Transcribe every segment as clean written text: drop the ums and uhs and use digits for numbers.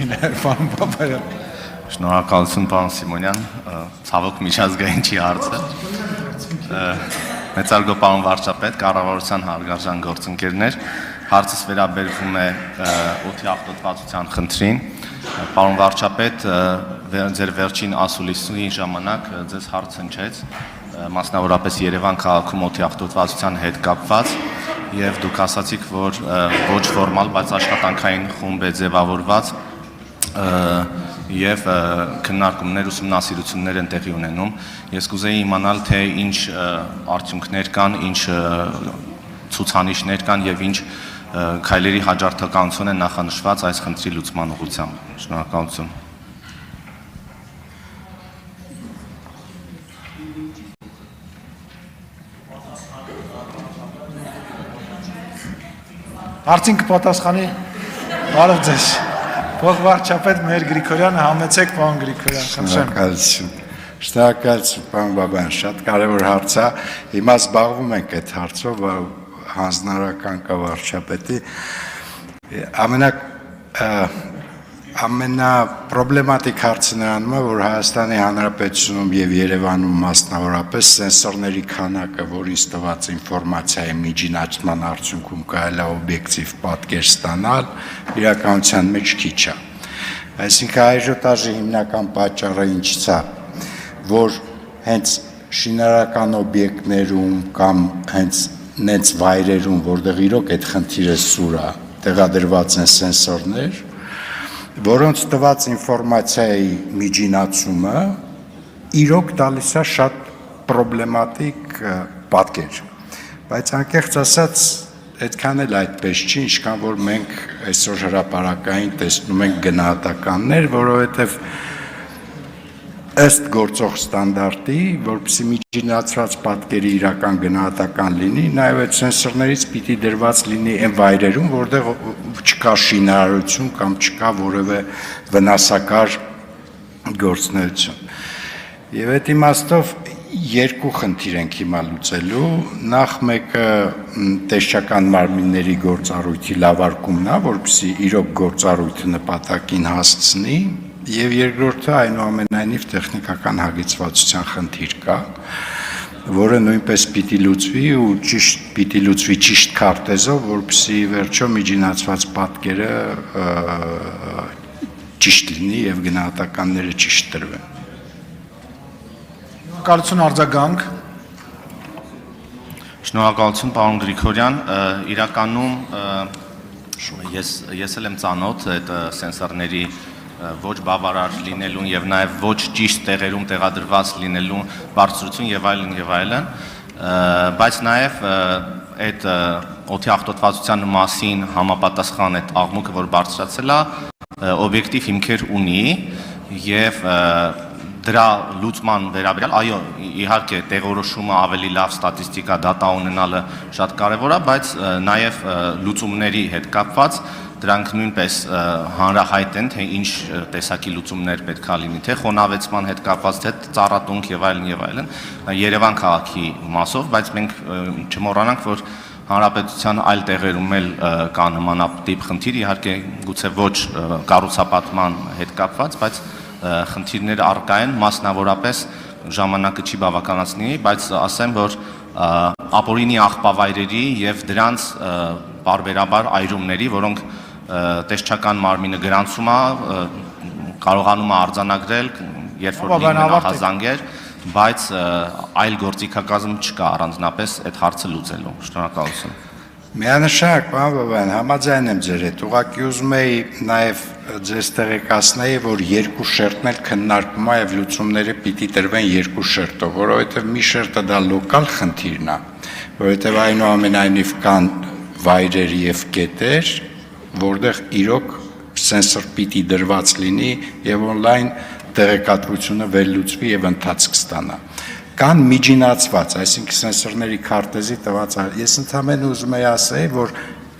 պարոն Բաբայան։ Շնորհակալություն պարոն Սիմոնյան, ցավոք միջազգային չի հարցը։ Մեծարգո պարոն վարչապետ, կառավարության հարգարժան գործընկերներ, հարցս վերաբերվում է օդի աղտոտվածության խնդրին։ Պարոն վարչապետ, ձեր վերջին ասուլիսի ժամանակ ձեզ հարց հնչեց, մասնավորապես Երևան քաղաքում օդի աղտոտվածության հետ կապված, եւ դուք ասացիք, որ ոչ ֆորմալ, բայց աշխատանքային խումբ է ձևավորված եւ քննարկումներ, ուսումնասիրություններ են տեղի ունենում։ Ես կուզեի իմանալ, թե ինչ արդյունքներ կան, ինչ ցուցանիշներ կան եւ ինչ քայլերի հաջորդականություն է նախանշված այս խնդրի լուծման ուղղությամբ։ Շնորհակալություն։ Հարցին կպատասխանի բարև ձեզ։ Փոխվարչապետ Մհեր Գրիգորյանը, համեցեք պարոն Գրիգորյան, խնդրեմ։ Շնորհակալություն, պարոն Բաբայան, շատ կարևոր հարց է։ Հիմա զբաղվում ենք այդ հարցով, հանձնարարական կա վարչապետի։ Ամենապրոբլեմատիկ հարցը նրանում է, որ Հայաստանի Հանրապետությունում եւ Երևանում մասնավորապես սենսորների քանակը, որից տված ինֆորմացիայի միջինացման արդյունքում կարելի է օբյեկտիվ պատկեր ստանալ, իրականության մեջ քիչ է։ Այսինքն այժոտաժի հիմնական պատճառը ինչից է, որ հենց շինարարական օբյեկտներում կամ հենց նենց վայրերում, որտեղ իրոք այդ խնդիրը սուր է, տեղադրված են սենսորներ, որոնց տված ինֆորմացիայի միջինացումը իրոք տալիս է շատ պրոբլեմատիկ պատկեր, բայց անկեղծ ասած այդքան էլ այդպես չի, ինչքան որ մենք այսօր հրապարակային տեսնում ենք գնահատականներ, որովհետև ըստ գործող ստանդարտի, որպեսզի միջինացված պատկերի իրական գնահատական լինի, նաև այդ սենսորներից պիտի դրված լինի այն վայրերում, որտեղ չկա շինարարություն կամ չկա որևէ վնասակար գործունեություն։ Եվ այդ իմաստով երկու խնդիր ենք հիմա լուծելու, նախ մեկը տեսչական մարմինների գործառույթի լավարկումն է, որպեսզի իրոք գործառույթը նպատակին հասցնի, եւ երկրորդը այնուամենայնիվ տեխնիկական հագեցվածության խնդիր կա, որը նույնպես պիտի լուծվի ու պիտի լուծվի ճիշտ քարտեզով, որպեսզի վերջո միջինացված պատկերը ճիշտ լինի եւ գնահատականները ճիշտ տրվեն։ Շնորհակալություն արձագանք։ Շնորհակալություն պարոն Գրիգորյան, իրականում ես էլ եմ ծանոթ այդ սենսորների ոչ բավարար լինելուն եւ նաեւ ոչ ճիշտ տեղերում տեղադրված լինելուն բարձրություն եւ այլն, բայց նաեւ այդ օդի աղտոտվածության մասին համապատասխան այդ աղմուկը, որ բարձրացել է, օբյեկտիվ հիմքեր ունի եւ դրա լուծման վերաբերյալ, այո, իհարկե տեղորոշումը ավելի լավ ստատիստիկա դատա ունենալը շատ կարեւոր է, բայց նաեւ լուծումների հետ կապված դրանք նույնպես հանրահայտ են, թե ինչ տեսակի լուծումներ պետք է լինի, թե խոնավեցման հետ կապված, թե ծառատունք եւ այլն, Երևան քաղաքի մասով, բայց մենք չմոռանանք, որ հանրապետության այլ տեղերում էլ կա նմանատիպ խնդիր, իհարկե գուցե ոչ կառուցապատման հետ կապված, բայց խնդիրներ առկա են, մասնավորապես ժամանակը չի բավականացնի, բայց ասեմ, որ ապօրինի աղբավայրերի եւ դրանց բարբերաբար այրումների, որոնք տեսչական մարմինը գրանցում է, կարողանում է արձանագրել, երբ որ նախազանգեր, բայց այլ գործիքակազմ չկա առանձնապես այդ հարցը լուծելու։ Շնորհակալություն։ Միանշանակ, պարոն Բաբայան, համաձայն եմ ձեր հետ, ուղղակի ուզում էի նաև ձեզ տեղեկացնել, որ երկու շերտն էլ քննարկվում է եւ լուծումները պիտի տրվեն երկու շերտով, որովհետեւ մի շերտը դա լոկալ խնդիրն է, որովհետեւ այնուամենայնիվ կան վայրեր եւ կետեր, որտեղ իրոք սենսոր պիտի դրված լինի եւ on-line տեղեկատվությունը վերլուծվի եւ ընթացք ստանա։ Կան միջինացված, այսինքն սենսորների քարտեզի տված, ես ընդհանրապես ուզում եի ասել, որ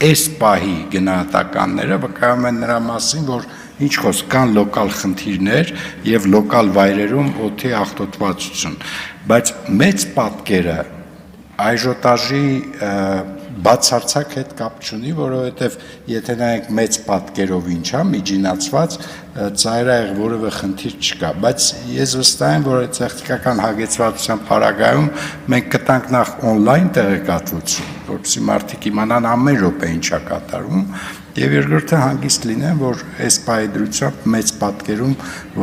այս պահի գնահատականները վկայում են նրա մասին, որ ինչ խոսք կան լոկալ խնդիրներ եւ լոկալ վայրերում օդի աղտոտվածություն, բայց մեծ պատկերը այժոտաժի բացարձակ հետ կապ չունի, որովհետև եթե նայենք մեծ պատկերով ինչա միջինացված, ծայրահեղ որևէ խնդիր չկա, բայց ես վստահ եմ, որ տեխնիկական հագեցվածության պարագայում մենք կտանք նախ on-line տեղեկատվություն, որպեսզի մարդիկ իմանան ամեն րոպե ինչա կատարվում, եւ երկրորդը հանգիստ լինեն, որ այս պայդրությամբ մեծ պատկերում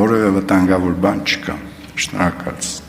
որևէ վտանգավոր բան չկա։ Շնորհակալություն։